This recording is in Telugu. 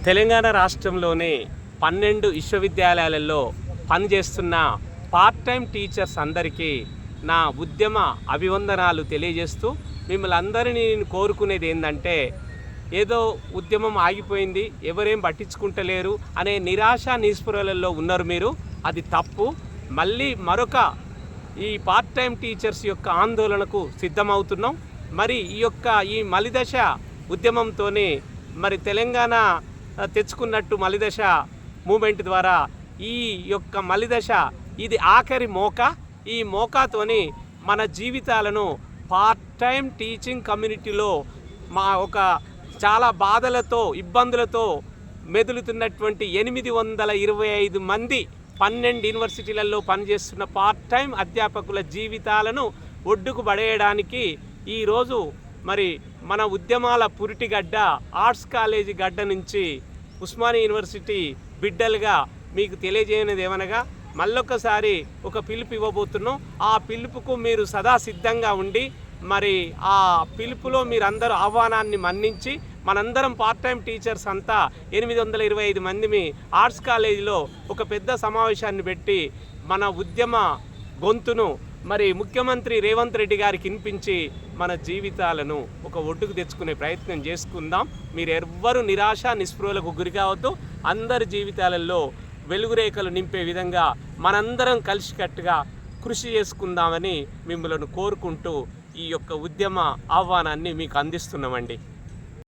తెలంగాణ రాష్ట్రంలోని 12 విశ్వవిద్యాలయాలలో పనిచేస్తున్న పార్ట్ టైం టీచర్స్ అందరికీ నా ఉద్యమ అభివందనాలు తెలియజేస్తూ మిమ్మల్ని అందరినీ నేను కోరుకునేది ఏంటంటే, ఏదో ఉద్యమం ఆగిపోయింది, ఎవరేం పట్టించుకుంటలేరు అనే నిరాశ నిస్పృహలలో ఉన్నారు మీరు. అది తప్పు. మళ్ళీ మరొక ఈ పార్ట్ టైం టీచర్స్ యొక్క ఆందోళనకు సిద్ధమవుతున్నాం. మరి ఈ మలిదశ ఉద్యమంతోనే మరి తెలంగాణ తెచ్చుకున్నట్టు మలిదశ మూమెంట్ ద్వారా ఈ యొక్క మలిదశ ఇది ఆఖరి మోక. ఈ మోకాతోని మన జీవితాలను పార్ట్ టైం టీచింగ్ కమ్యూనిటీలో మా ఒక చాలా బాధలతో ఇబ్బందులతో మెదులుతున్నటువంటి 825 మంది 12 యూనివర్సిటీలలో పనిచేస్తున్న పార్ట్ టైం అధ్యాపకుల జీవితాలను ఒడ్డుకు పడేయడానికి ఈరోజు మరి మన ఉద్యమాల పురిటిగడ్డ ఆర్ట్స్ కాలేజీ గడ్డ నుంచి ఉస్మానియా యూనివర్సిటీ బిడ్డలుగా మీకు తెలియజేయనిది ఏమనగా, మళ్ళొకసారి ఒక పిలుపు ఇవ్వబోతున్నాం. ఆ పిలుపుకు మీరు సదా సిద్ధంగా ఉండి మరి ఆ పిలుపులో మీరందరూ ఆహ్వానాన్ని మన్నించి మనందరం పార్ట్ టైం టీచర్స్ అంతా 825 మందిమి ఆర్ట్స్ కాలేజీలో ఒక పెద్ద సమావేశాన్ని పెట్టి మన ఉద్యమ గొంతును మరి ముఖ్యమంత్రి రేవంత్ రెడ్డి గారికి వినిపించి మన జీవితాలను ఒక ఒడ్డుకు తెచ్చుకునే ప్రయత్నం చేసుకుందాం. మీరు ఎవ్వరూ నిరాశ నిస్పృహలకు గురి కావద్దు. అందరి జీవితాలలో వెలుగురేఖలు నింపే విధంగా మనందరం కలిసికట్టుగా కృషి చేసుకుందామని మిమ్మల్ని కోరుకుంటూ ఈ యొక్క ఉద్యమ ఆహ్వానాన్ని మీకు అందిస్తున్నామండి.